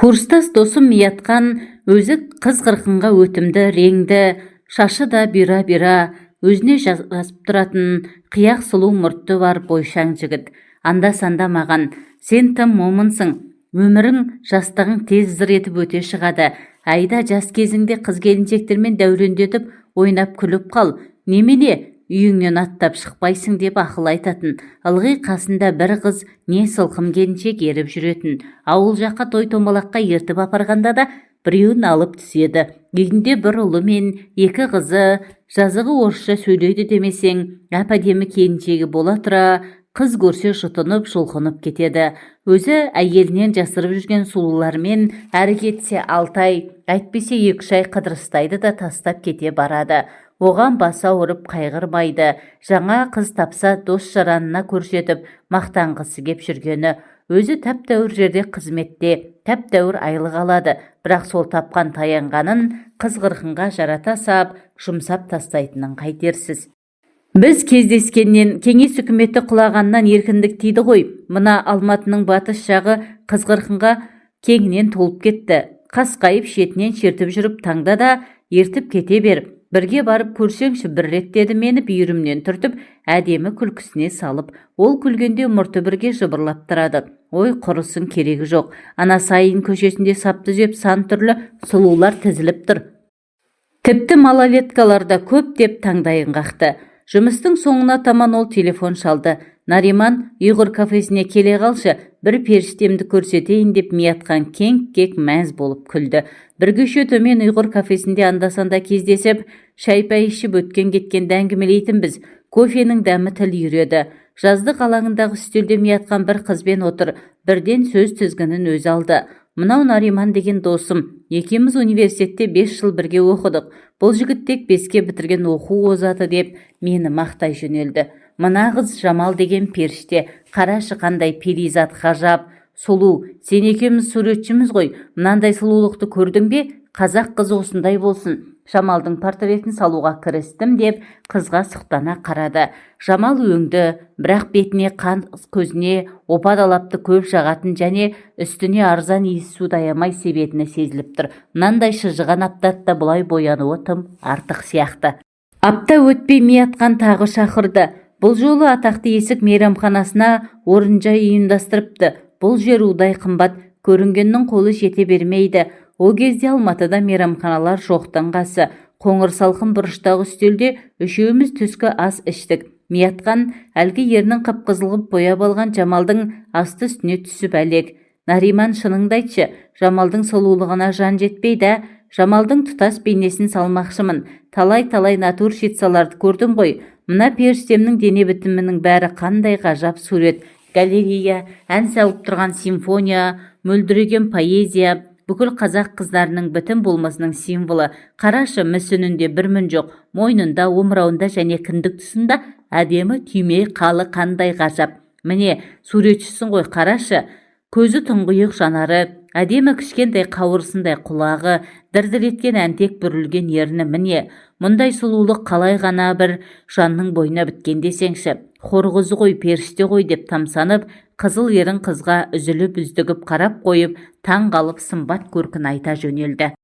Курстас досым Миятқан өзі қыз қырқынға өтімді, реңді, шашы да бұйра-бұйра, өзіне жазып тұратын қияқ сұлу мұртты бар бойшаң жігіт. Анда-санда маған: сен тым момынсың, өмірің, жастығың тез зыр етіп өте шығады. Айда жас кезіңде қыз келіншектермен дәурендетіп, ойнап күліп қал. Немене, үйіңнен аттап шықпайсың деп ақыл айтатын. Ылғи қасында бір қыз, не сылқым келіншек еріп жүретін. Ауыл жаққа той-томалаққа ертіп апарғанда да біреуін алып түседі. Үйінде бір ұлы мен екі қызы, жазығы орысша сөйлейді демесең, әп-әдемі келіншегі бола тұра, қыз көрсе жұтынып, жұлқынып кетеді. Өзі әйелінен жасырып жүрген сұлулармен әрі кетсе 6 ай, әйтпесе 2 ай қыдырыстайды да тастап кете барады. Оған баса ауырып қайғырмайды. Жаңа қыз тапса дос-жаранына көрсетіп мақтанғысы кеп жүргені. Өзі тәп-тәуір жерде қызметте, тәп-тәуір айлық алады. Бірақ сол тапқан таянғанын қыз қырқынға жарата сап, жұмсап тастайтынын қайтерсіз. Біз кездескеннен кеңес үкіметі құлағаннан еркіндік тиді ғой. Мына Алматының батыс жағы қыз қырқынға кеңінен толып кетті. Қасқайып шетінен шертіп жүріп таңда да ертіп кете бер. Бірге барып көрсеңші бір рет деді мені бүйірімнен түртіп, әдемі күлкісіне салып. Ол күлгенде мұрты бірге жыбырлап тұрады. Ой, құрысын, керегі жоқ. Ана Сайын көшесінде сапты жеп сан түрлі сұлулар тізіліп тұр. Тіпті малолеткаларда көп деп таңдайын қақты. Жұмыстың соңына таман ол телефон шалды. Нариман, ұйғыр кафесіне келе қалшы, бір періштемді көрсетейін деп Миятқан кеңк-кек мәз болып күлді. Бір көше төмен ұйғыр кафесінде анда-санда кездесіп, шай-пай ішіп өткен кеткенді әңгімелейтінбіз. Кофенің дәмі тіл үйреді. Жаздық алаңындағы үстелде Миятқан бір қызбен отыр. Бірден сөз тізгінін өзі алды. Мынау Нариман деген досым. Екеміз университетте 5 жыл бірге оқыдық. Бұл жігіт тек 5-ке бітірген оқу озаты деп мені мақтай жөнелді. Мына қыз Жамал деген періште. Қарашы қандай перизат, ғажап, сұлу. Сен екеуміз суретшіміз ғой. Мынандай сұлулықты көрдің бе? Қазақ қызы осындай болсын. Жамалдың портретін салуға кірістім деп қызға сұқтана қарады. Жамал өңді, бірақ бетіне, қан көзіне опа-далапты көп жағатын және үстіне арзан иіс су даямай себетіні сезіліп тұр. Мынандай шыжыған аптатта бұлай боянуы тым артық сияқты. Апта өтпей Миятқан тағы шақырды. Бұл жолы атақты есік мейрамханасына орынжай ұйымдастырыпты. Бұл жер удай қымбат, көрінгеннің қолы жете бермейді. Ол кезде Алматыда мейрамханалар жоқтан қасы. Қоңыр салқын бұрыштағы үстелде үшеуміз түскі ас іштік. Миятқан әлгі ернің қып-қызыл бояп алған Жамалдың асты үстіне түсіп әлек. Нариман, шыныңды айтшы, Жамалдың сұлулығына жан жетпейді. Жамалдың тұтас бейнесін салмақшымын. Талай-талай натурщицаларды көрдім ғой. Мына періштемнің дене бітімінің бәрі қандай ғажап сурет. Галерея, ән салып тұрған симфония, мөлдіреген поэзия, бүкіл қазақ қыздарының бітім болмысының символы. Қарашы, мүсінінде бір мін жоқ, мойнында, омырауында және кіндік тұсында әдемі түйме қалы қандай ғажап. Міне, суретшісің ғой, қарашы. Көзі тұңғиық жанары, әдемі кішкентай қауырсындай құлағы, дір-дір еткен әнтек бүрілген ерні. Міне, мұндай сұлулық қалай ғана бір жанның бойына біткен десеңші. Қорғызы ғой, періште ғой деп тамсанып, қызыл ерін қызға үзіліп-үздігіп қарап қойып, таң қалып сымбат көркін айта жөнелді.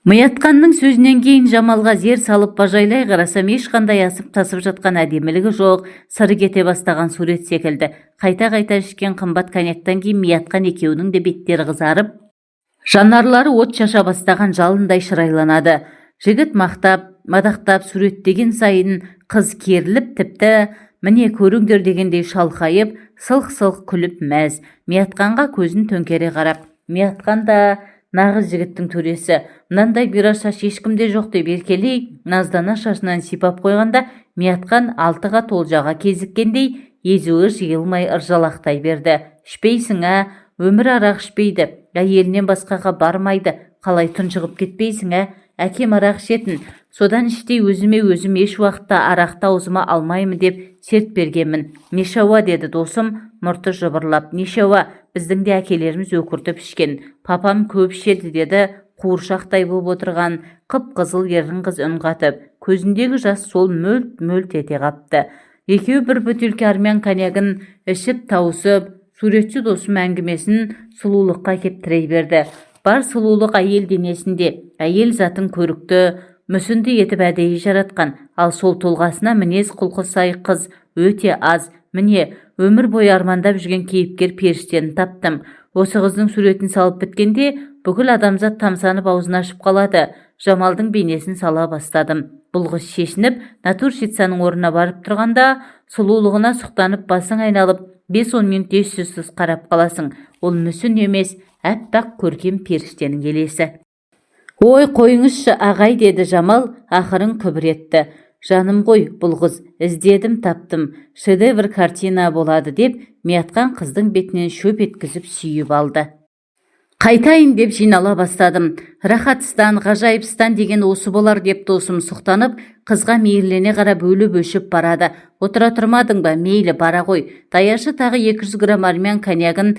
Миятқанның сөзінен кейін Жамалға зер салып бажайлай қарасам, ешқандай асып-тасып жатқан әдемілігі жоқ, сыры кете бастаған сурет секілді. Қайта-қайта ішкен қымбат коньяктан кейін Миятқан екеуінің де беттері қызарып, жанарлары от шаша бастаған жалындай шырайланады. Жігіт мақтап, мадақтап суреттеген сайын қыз керіліп, тіпті міне көріңдер дегендей шалқайып, сылқ-сылқ күліп мәз. Миятқанға көзін төңкере қарап, Миятқан да нағыз жігіттің төресі. Мынандай бұйра шаш ешкімде жоқ деп еркелей, наздана шашынан сипап қойғанда, Миятқан 6-ға толжаға кезіккендей, езуі жиылмай ыржалақтай берді. Ішпейсің, өмір арақ ішпейді, әйелінен басқаға бармайды. Қалай тұншығып кетпейсің, Әкем арақ ішетін, содан іштей өзіме өзім еш уақытта арақты аузыма алмаймын деп серт бергенмін. Нешауа деді досым, мұрты жыбырлап. Нешауа, біздің де әкелеріміз өкіртіп ішкен. Папам көп ішеді деді, қуыршақтай болып отырған қып-қызыл ерін қыз үн қатып. Көзіндегі жас сол мөлт-мөлт ете қапты. Екеуі бір бөтелке армян коньягын ішіп тауысып, суретші досым әңгімесін сұлулыққа кеп тірей берді. бар сұлулық әйел денесінде, әйел затын көрікті, мүсінді етіп әдейі жаратқан, ал сол тұлғасына мінез құлқы сай қыз өте аз. Міне, өмір бойы армандап жүрген кейіпкер періштені таптым. Осы қыздың суретін салып біткенде, бүкіл адамзат тамсанып аузын ашып қалады. Жамалдың бейнесін сала бастадым. Бұл қыз шешініп, натурщицаның орнына барып тұрғанда, сұлулығына сұқтанып басың айналып, 5-10 минут ес-түссіз қарап қаласың. Ол мүсін емес, әппақ көркем періштенің елесі. Ой, қойыңызшы, ағай, деді Жамал, ақырын күбір етті. Жаным ғой, бұл қыз, іздедім, таптым, шедевр картина болады деп, Миятқан қыздың бетінен шөп еткізіп сүйіп алды. Қайтайын деп жинала бастадым. Рахатстан, ғажайыпстан деген осы болар деп досым сұқтанып, қызға мейірлене қарап өліп өшіп барады. Отыра тұрмадың ба? Мейлі, бара ғой. Даяшы тағы 200 грамм армян коньягын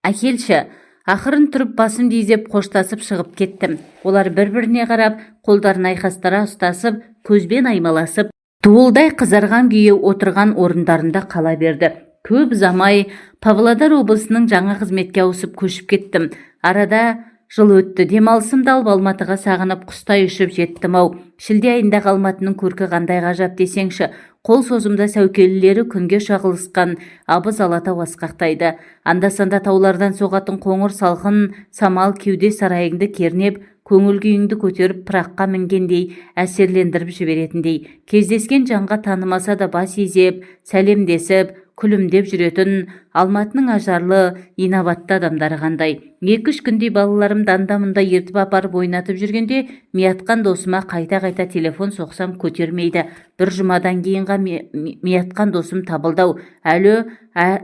әкелші. Ақырын тұрып басым дейзеп қоштасып шығып кеттім. Олар бір-біріне қарап, қолдарын айқастыра ұстасып, көзбен аймаласып, дуылдай қызарған күйі отырған орындарында қала берді. Көп ұзамай Павлодар облысының жаңа қызметке ауысып көшіп кеттім. Арада жыл өтті. Демалысымды алып Алматыға сағынып құстай ұшып жеттім-ау. Шілде айындағы Алматының көркі қандай ғажап десеңші. Қол созымда сәукелілері күнге шағылысқан абыз алатау асқақтайды. Анда-санда таулардан соғатын қоңыр салқын самал кеуде сарайыңды кернеп, көңіл күйіңді көтеріп пыраққа мінгендей, әсерлендіріп жіберетіндей. Кездескен жанға танымаса да бас изеп, сәлемдесіп, күлімдеп жүретін Алматының ажарлы, инабатты адамдары қандай. 2-3 күндей балаларымды анда-мұнда ертіп апарып ойнатып жүргенде, Миятқан досыма қайта-қайта телефон соқсам көтермейді. Бір жұмадан кейінға Миятқан досым табылдау. Әлі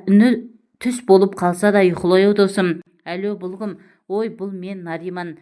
үні түс болып қалса да ұйқылау досым. Әлі бұлғым. Ой, бұл мен, Нариман.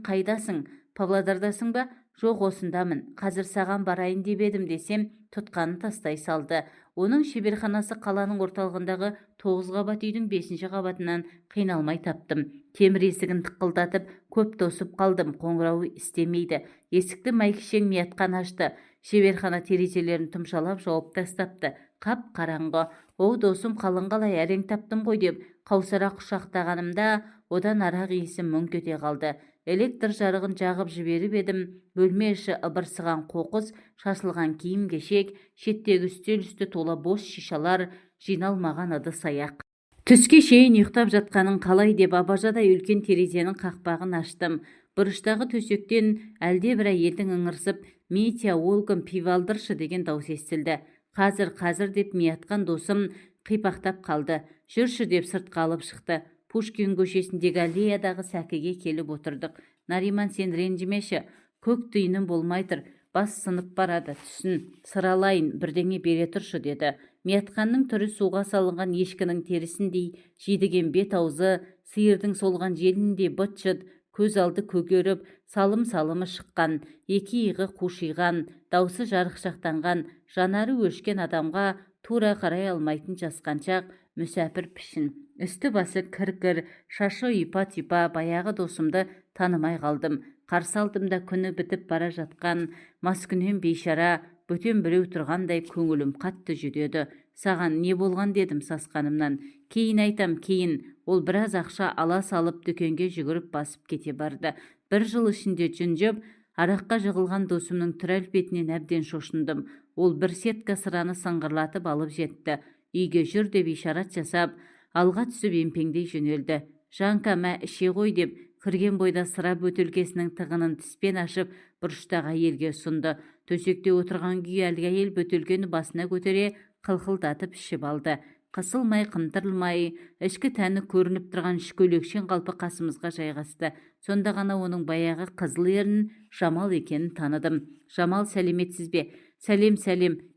Қайдасың? Павлодардасың ба? Жоқ, осындамын. Қазір саған барайын деп едім десем, тұтқаны тастай салды. Оның шеберханасы қаланың орталығындағы 9 қабат үйдің 5-ші қабатынан қиналмай таптым. Темір есігін тықылдатып, көп тосып қалдым. Қоңырауы істемейді. Есікті Майкішең Миятқан ашты. Шеберхана терезелерін тұмшалап жауып тастапты. Қап қараңғы. О, досым, қалың қалай, әрең таптым ғой деп қаусыра құшақтағанымда, одан арақ иісі мүңк ете қалды. Электр жарығын жағып жіберіп едім. Бөлме іші ыбырсыған қоқыс, шашылған киім-кешек, шеттегі үстел-үсті тола бос шишалар, жиналмаған ыдыс-аяқ. Түске шейін ұйықтап жатқанын қалай деп абажадай үлкен терезенің қақпағын аштым. Бұрыштағы төсектен әлде бір әйелдің ыңырсып, «Митя, олгым, пивалдыршы» деген дауыс естілді. Қазір деп Миятқан досым қипақтап қалды. Жүрші деп сыртқа алып шықты. Пушкин көшесіндегі аллеядағы сәкіге келіп отырдық. Нариман, сен ренжімеші, көк түйінім болмай тұр, бас сынып барады, түсін, сыралайын, бірдеңе бере тұршы, деді. Миятқанның түрі суға салынған ешкінің терісіндей, жидіген бет аузы, сиырдың солған желіндей быт-шыт, көз алды көгеріп, салым-салымы шыққан, екі иығы қушиған, даусы жарықшақтанған, жанары өшкен адамға тура қарай алмайтын жасқаншақ мүсәпір пішін. Үсті басы кір-кір, шашы ұйпа-түйпа, баяғы досымды танымай қалдым. Қарсы алдымда күні бітіп бара жатқан маскүнем бейшара, бөтен біреу тұрғандай көңілім қатты жүдеді. Саған не болған дедім сасқанымнан. Кейін айтам, кейін. Ол біраз ақша ала салып дүкенге жүгіріп басып кете барды. Бір жыл ішінде жүнжіп, араққа жығылған досымның түр әлпетінен әбден шошындым. Ол бір сетка сыраны сыңғырлатып алып жетті. Үйге жүр деп ишарат жасап, алға түсіп емпеңдей жөнелді. Жанка, мә іше ғой деп, кірген бойда сыра бөтелкесінің тығынын тіспен ашып, бұрыштағы әйелге ұсынды. Төсекте отырған күйі әлгі әйел бөтелкені басына көтере қылқылдатып ішіп алды. Қысылмай, қымтырылмай, ішкі тәні көрініп тұрған шкөлекшен қалпы қасымызға жайғасты. Сонда ғана оның баяғы қызыл ерін Жамал екенін таныдым. Жамал, сәлеметсіз бе? Сәлем,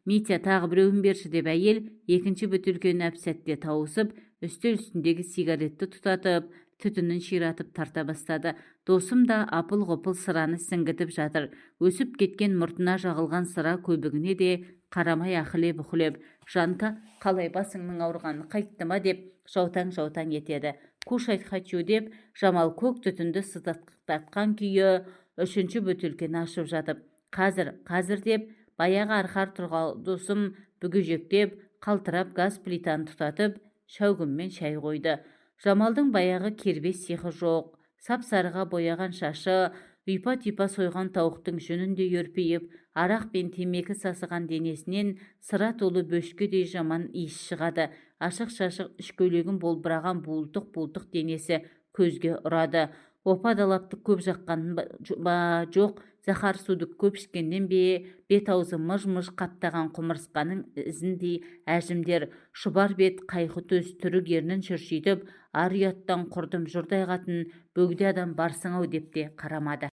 Митя, тағы біреуін берші деп әйел екінші бөтелкені әп-сәтте тауысып, үстел үстіндегі сигаретті тұтатып, түтінін ширатып тарта бастады. Досым да апыл-ғұпыл сыраны сіңгітіп жатыр. Өсіп кеткен мұртына жағылған сыра көбігіне де қарамай ақылеп-ұқылеп. Жанка, қалай, басыңның ауырғаны қайтты ма деп жаутаң-жаутаң етеді. Кушать хочу деп Жамал көк түтінді сытатқан күйі үшінші бөтелкені ашып жатып. Қазір деп баяғы арқар тұрған досым бүгежектеп, қалтырап газ плитаны тұтатып, шәугіммен шай қойды. Жамалдың баяғы кербес сиқы жоқ. сап-сарыға бояған шашы, ұйпа-түйпа сойған тауықтың жүніндей үрпиіп, арақ пен темекі сасыған денесінен сыра толы бөшкедей жаман иіс шығады. Ашық-шашық ішкөйлегін болбыраған буылтық-буылтық денесі көзге ұрады. Опа-далапты көп жаққан ба жоқ, зәһәр суды көп ішкеннен бе, бет-аузы мыж-мыж қаптаған құмырсқаның ізіндей әжімдер, шұбар бет, қайқы төс, түрік ернін шүршитіп, ар ұяттан құрдым жұрдай қатын бөгде адам барсың-ау деп те қарамады.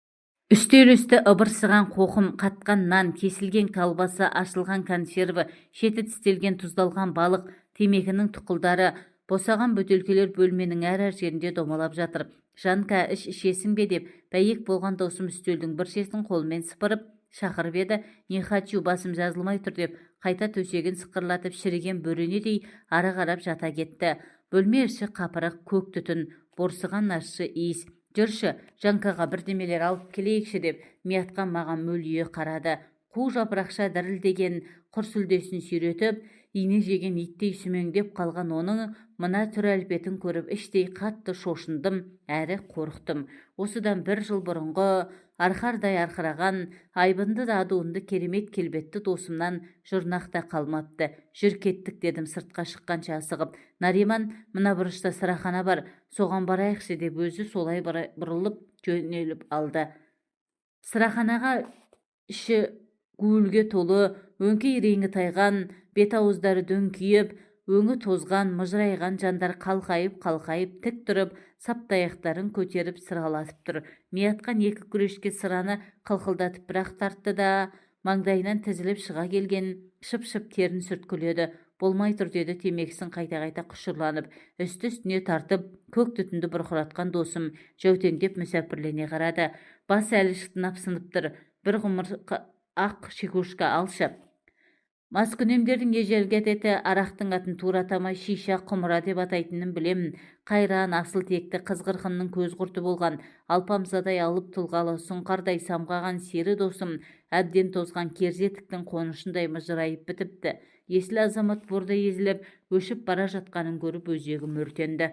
Үстел үсті ыбырсыған қоқым, қатқан нан, кесілген колбаса, ашылған консерві, шеті тістелген тұздалған балық, темекінің тұқылдары, босаған бөтелкелер бөлменің әр жерінде домалап жатыр. Жанка, ішесің бе деп, бәйек болған досым үстелдің бір шетін қолмен сыпырып шақырып еді. Не хочу, басым жазылмай тұр деп, қайта төсегін сықырлатып шіріген бөренедей ара қарап жата кетті. Бөлме іші қапырық, көк түтін, борсыған ащы иіс. Жүрші, Жанкаға бірдемелер алып келейікші деп, Миятқа маған мөлие қарады. Қу жапырақша дірілдеген құр сүлдесін сүйретіп, ине жеген иттей сүмеңдеп қалған оның мына түр әлпетін көріп іштей қатты шошындым, әрі қорықтым. Осыдан 1 жыл бұрынғы арқардай арқыраған, айбынды да адуынды керемет келбетті досымнан жұрнақта қалмапты. Жүр кеттік дедім сыртқа шыққанша асығып. Нариман, мына бұрышта сырахана бар, соған барайықшы деп өзі солай бұрылып жөнеліп алды. Сыраханаға іші гуілге толы, өңкей реңі тайған, бет-ауыздары дөңкиіп, өңі тозған, мыжырайған жандар қалқайып тік тұрып, саптаяқтарын көтеріп сыралатып тұр. Миятқан 2 күрешке сыраны қылқылдатып бірақ тартты да, маңдайынан тізіліп шыға келген шып-шып терін сүрткіледі. Болмай тұр деді темекісін қайта-қайта құшырланып. Үсті-үстіне тартып, көк түтінді бұрқыратқан досым жәутеңдеп мүсәпірлене қарады. Бас әлі шытынап сынып тұр. Бір ғұмыр ақ шикушка алшы. Маскүнемдердің ежелгі әдеті арақтың атын туратамай шиша құмыра деп атайтынын білемін. Қайран, асыл текті, қызғырқынның көз құрты болған, алпамсадай алып тұлғалы, сұңқардай самғаған сері досым әбден тозған керзетіктің қонышындай мыжырайып бітіпті. Есіл азамат бордай езіліп, өшіп бара жатқанын көріп өзегі мөртенді.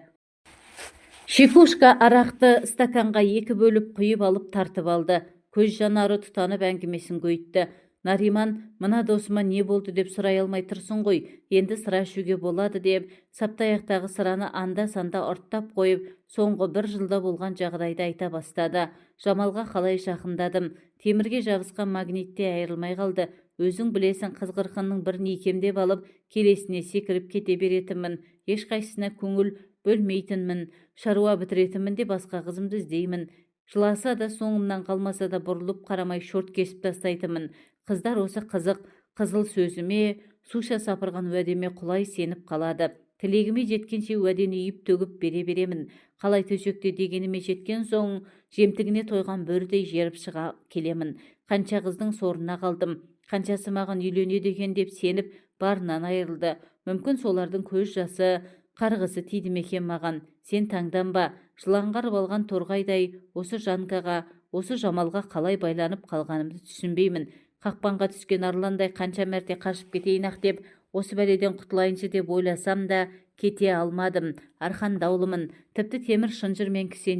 Шикушка арақты стаканға 2 бөліп құйып алып тартып алды. Көз жанары тұтанып әңгімесін көйтті. Нариман, мына досыма не болды деп сұрай алмай тұрсын ғой, енді сыра ішуге болады деп, саптаяқтағы сыраны анда-санда ұрттап қойып, соңғы 1 жылда болған жағдайды айта бастады. Жамалға қалай жақындадым, темірге жабысқан магнитте айырылмай қалды. Өзің білесің, қызғырқынның бірін икемдеп алып, келесіне секіріп кете беретінмін, ешқайсысына көңіл бөлмейтінмін, шаруа бітіретінмін де басқа қызымды іздеймін. Жыласа да соңымнан қалмаса да бұрылып қарамай шорт кесіп тастайтынмын. Қыздар осы қызық, қызыл сөзіме, суша сапырған уәдеме құлай сеніп қалады. Тілегіме жеткенше уәдені үйіп төгіп бере беремін. Қалай төсекте дегеніме жеткен соң, жемтігіне тойған бөрдей жеріп шыға келемін. Қанша қыздың сорына қалдым, қаншасы маған үйленеді екен деп сеніп барынан айырылды. Мүмкін солардың көз жасы, қарғысы тиді ме екен маған. Сен таңданба, жыланғарып алған торғайдай осы Жанкаға, осы Жамалға қалай байланып қалғанымды түсінбеймін. Қақпанға түскен арландай қанша мәрте қашып кетейін-ақ деп, осы бәледен құтылайыншы деп ойласам да кете алмадым. Арқандаулымын, тіпті темір шынжыр мен кісен